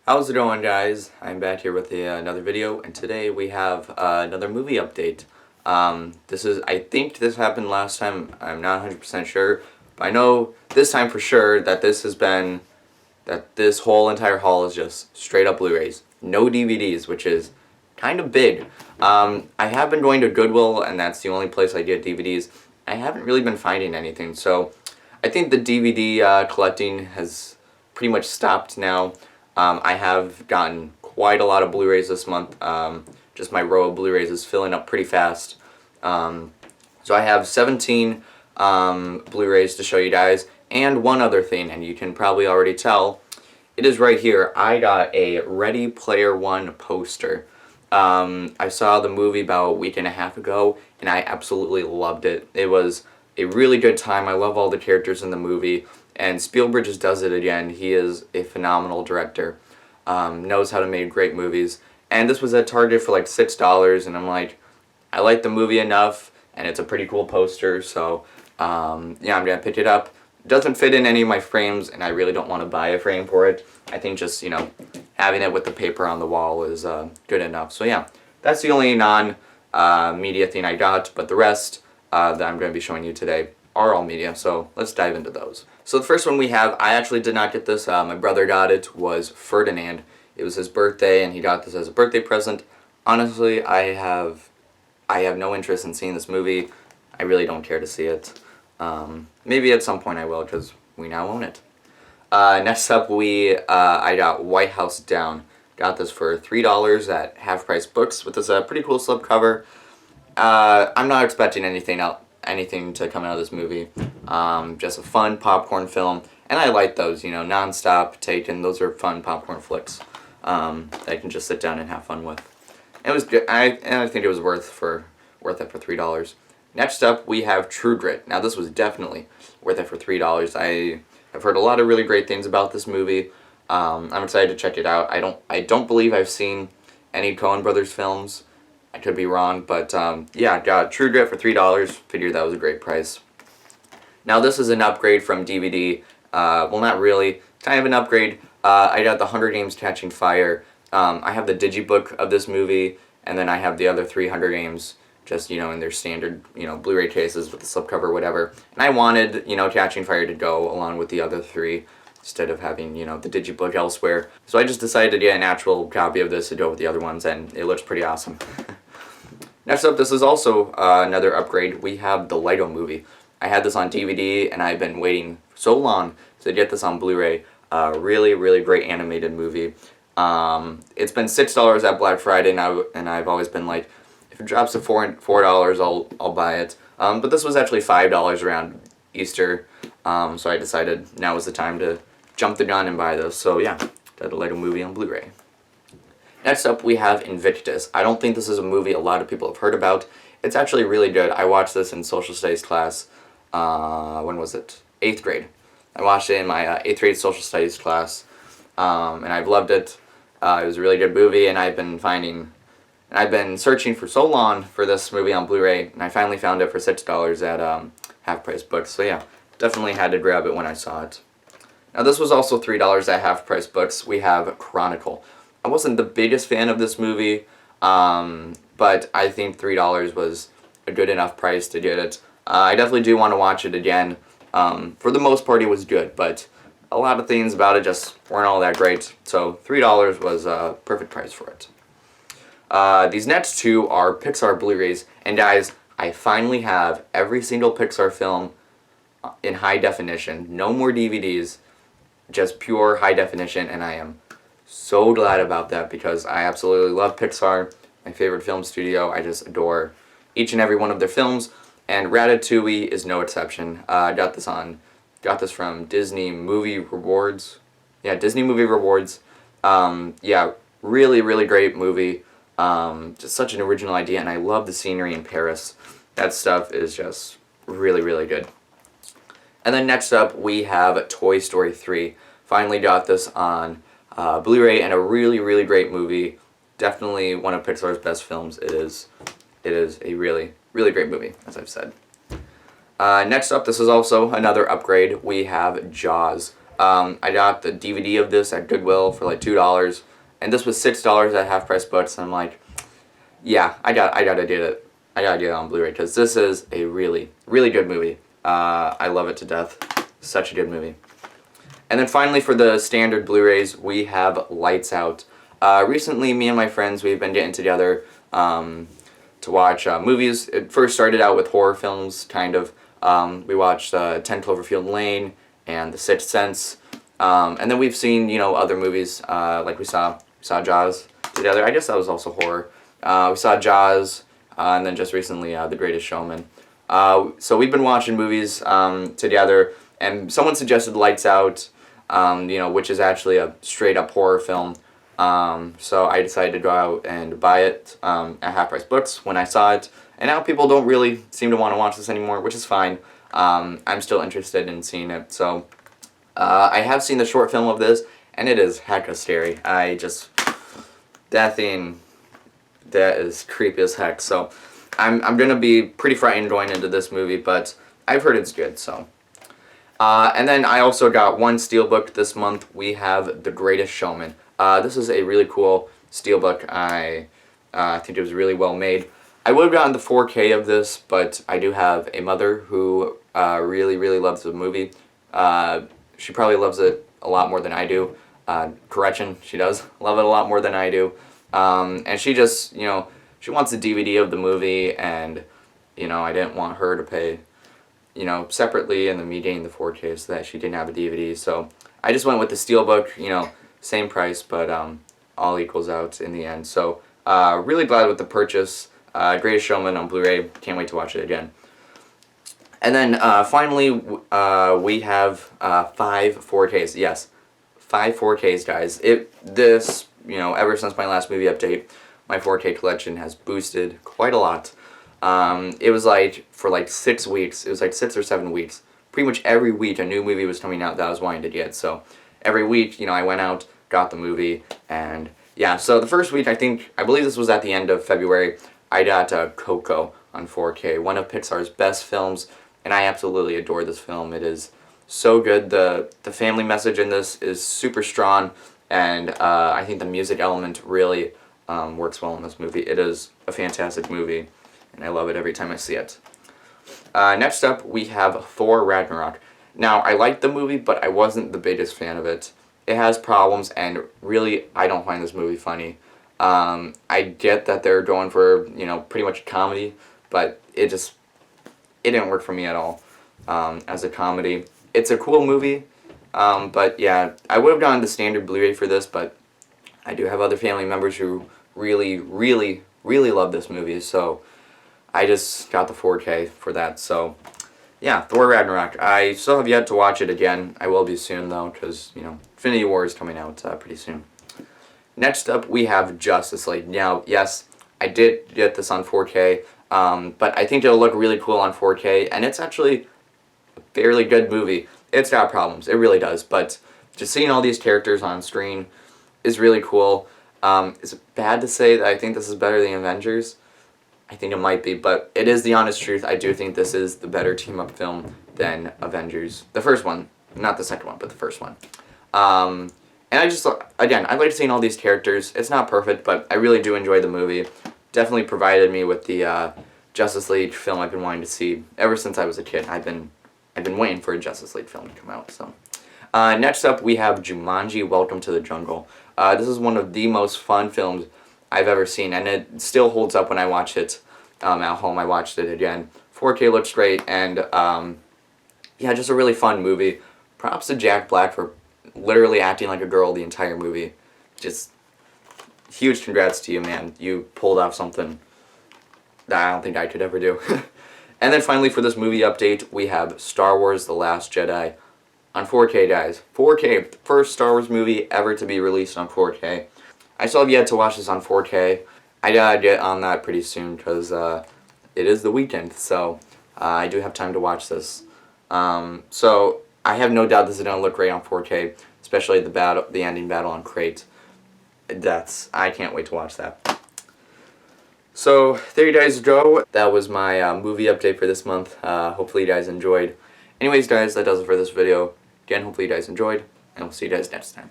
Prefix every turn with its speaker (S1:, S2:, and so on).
S1: How's it going, guys? I'm back here with another video, and today we have another movie update. I think this happened last time, I'm not 100% sure, but I know this time for sure that this whole entire haul is just straight up Blu-rays. No DVDs, which is kind of big. I have been going to Goodwill, and that's the only place I get DVDs. I haven't really been finding anything, so I think the DVD collecting has pretty much stopped now. I have gotten quite a lot of Blu-rays this month. Just my row of Blu-rays is filling up pretty fast. So I have 17 Blu-rays to show you guys, and one other thing, and you can probably already tell, it is right here. I got a Ready Player One poster. I saw the movie about a week and a half ago, and I absolutely loved it. It was a really good time. I love all the characters in the movie. And Spielberg just does it again. He is a phenomenal director. Knows how to make great movies. And this was at Target for like $6, and I'm like, I like the movie enough, and it's a pretty cool poster, so yeah, I'm gonna pick it up. It doesn't fit in any of my frames, and I really don't want to buy a frame for it. I think just, having it with the paper on the wall is good enough. So yeah, that's the only non-media thing I got, but the rest that I'm going to be showing you today are all media, so let's dive into those. So the first one we have, I actually did not get this, my brother got it, was Ferdinand. It was his birthday, and he got this as a birthday present. Honestly, I have no interest in seeing this movie. I really don't care to see it. Maybe at some point I will, because we now own it. Next up, I got White House Down. Got this for $3 at Half Price Books with this pretty cool slipcover. I'm not expecting anything to come out of this movie. Just a fun popcorn film, and I like those, non-stop taken. Those are fun popcorn flicks that I can just sit down and have fun with. It was good. I think it was worth it for $3. Next up, we have True Grit. Now, this was definitely worth it for $3. I have heard a lot of really great things about this movie. I'm excited to check it out. I don't believe I've seen any Coen Brothers films. I could be wrong, but yeah, got True Grit for $3. Figured that was a great price. Now this is an upgrade from DVD. Well, not really. Kind of an upgrade. I got the Hunger Games Catching Fire. I have the digibook of this movie, and then I have the other 3 Hunger Games, just, in their standard, Blu-ray cases with the slipcover, whatever. And I wanted, Catching Fire to go along with the other 3, instead of having, the digibook elsewhere. So I just decided to get an actual copy of this to go with the other ones, and it looks pretty awesome. Next up, this is also another upgrade. We have the Lego Movie. I had this on DVD, and I've been waiting so long to get this on Blu-ray. Really, really great animated movie. It's been $6 at Black Friday now, and I've always been like, if it drops to $4, I'll buy it. But this was actually $5 around Easter, so I decided now was the time to jump the gun and buy this. So yeah, got the Lego Movie on Blu-ray. Next up, we have Invictus. I don't think this is a movie a lot of people have heard about. It's actually really good. I watched this in social studies class. When was it? 8th grade. I watched it in my 8th grade social studies class, and I've loved it. It was a really good movie, and I've been searching for so long for this movie on Blu-ray, and I finally found it for $6 at Half Price Books. So yeah, definitely had to grab it when I saw it. Now this was also $3 at Half Price Books. We have Chronicle. I wasn't the biggest fan of this movie, but I think $3 was a good enough price to get it. I definitely do want to watch it again. For the most part, it was good, but a lot of things about it just weren't all that great, so $3 was a perfect price for it. These next two are Pixar Blu-rays, and guys, I finally have every single Pixar film in high definition. No more DVDs, just pure high definition, and I am so glad about that because I absolutely love Pixar, my favorite film studio. I just adore each and every one of their films, and Ratatouille is no exception. I got this from Disney Movie Rewards. Yeah, Disney Movie Rewards. Yeah, really, really great movie. Just such an original idea, and I love the scenery in Paris. That stuff is just really, really good. And then next up, we have Toy Story 3. Finally got this on Blu-ray, and a really, really great movie. Definitely one of Pixar's best films. It is a really, really great movie, as I've said. Next up, this is also another upgrade. We have Jaws. I got the DVD of this at Goodwill for like $2, and this was $6 at Half Price Books, and I'm like, yeah, I gotta get it. I gotta get it on Blu-ray, because this is a really, really good movie. I love it to death. Such a good movie. And then finally, for the standard Blu-rays, we have Lights Out. Recently, me and my friends, we've been getting together to watch movies. It first started out with horror films, kind of. We watched 10 Cloverfield Lane and The Sixth Sense. And then we've seen, other movies, like we saw Jaws together. I guess that was also horror. We saw Jaws, and then just recently, The Greatest Showman. So we've been watching movies together, and someone suggested Lights Out, which is actually a straight-up horror film. So I decided to go out and buy it at Half Price Books when I saw it. And now people don't really seem to want to watch this anymore, which is fine. I'm still interested in seeing it. So I have seen the short film of this, and it is hecka scary. That is creepy as heck. So I'm going to be pretty frightened going into this movie, but I've heard it's good, so. And then I also got one steelbook this month. We have The Greatest Showman. This is a really cool steelbook. I think it was really well made. I would have gotten the 4K of this, but I do have a mother who really, really loves the movie. She probably loves it a lot more than I do. Correction, she does love it a lot more than I do. And she just, she wants a DVD of the movie, and, I didn't want her to pay, separately, and then me getting the 4K so that she didn't have a DVD. So I just went with the steelbook, same price, but all equals out in the end. So really glad with the purchase. Greatest Showman on Blu-ray. Can't wait to watch it again. And then finally, we have 5 4Ks. Yes, 5 4Ks, guys. Ever since my last movie update, my 4K collection has boosted quite a lot. It was for 6 weeks. It was 6 or 7 weeks. Pretty much every week a new movie was coming out that I was wanting to get. So every week, I went out, got the movie, and yeah. So the first week, I believe this was at the end of February, I got Coco on 4K, one of Pixar's best films, and I absolutely adore this film. It is so good. The family message in this is super strong, and I think the music element really works well in this movie. It is a fantastic movie, and I love it every time I see it. Next up, we have Thor Ragnarok. Now, I liked the movie, but I wasn't the biggest fan of it. It has problems, and really, I don't find this movie funny. I get that they're going for, pretty much a comedy, but it didn't work for me at all as a comedy. It's a cool movie, but yeah, I would have gotten the standard Blu-ray for this, but I do have other family members who really, really, really love this movie, so I just got the 4K for that. So yeah, Thor Ragnarok. I still have yet to watch it again. I will be soon, though, because, Infinity War is coming out pretty soon. Next up, we have Justice League. Now, yes, I did get this on 4K, but I think it'll look really cool on 4K, and it's actually a fairly good movie. It's got problems, it really does, but just seeing all these characters on screen is really cool. Is it bad to say that I think this is better than Avengers? I think it might be, but it is the honest truth. I do think this is the better team-up film than Avengers. The first one, not the second one, but the first one. And I like seeing all these characters. It's not perfect, but I really do enjoy the movie. Definitely provided me with the Justice League film I've been wanting to see ever since I was a kid. I've been waiting for a Justice League film to come out. So, next up we have Jumanji: Welcome to the Jungle. This is one of the most fun films I've ever seen, and it still holds up when I watch it at home. I watched it again. 4K looks great, and yeah, just a really fun movie. Props to Jack Black for literally acting like a girl the entire movie. Just huge congrats to you, man. You pulled off something that I don't think I could ever do. And then finally, for this movie update, we have Star Wars: The Last Jedi on 4K, guys. 4K, first Star Wars movie ever to be released on 4K. I still have yet to watch this on 4K. I gotta get on that pretty soon because it is the weekend, so I do have time to watch this. So I have no doubt this is gonna look great on 4K, especially the ending battle on Crate. I can't wait to watch that. So there you guys go. That was my movie update for this month. Hopefully you guys enjoyed. Anyways, guys, that does it for this video. Again, hopefully you guys enjoyed, and we'll see you guys next time.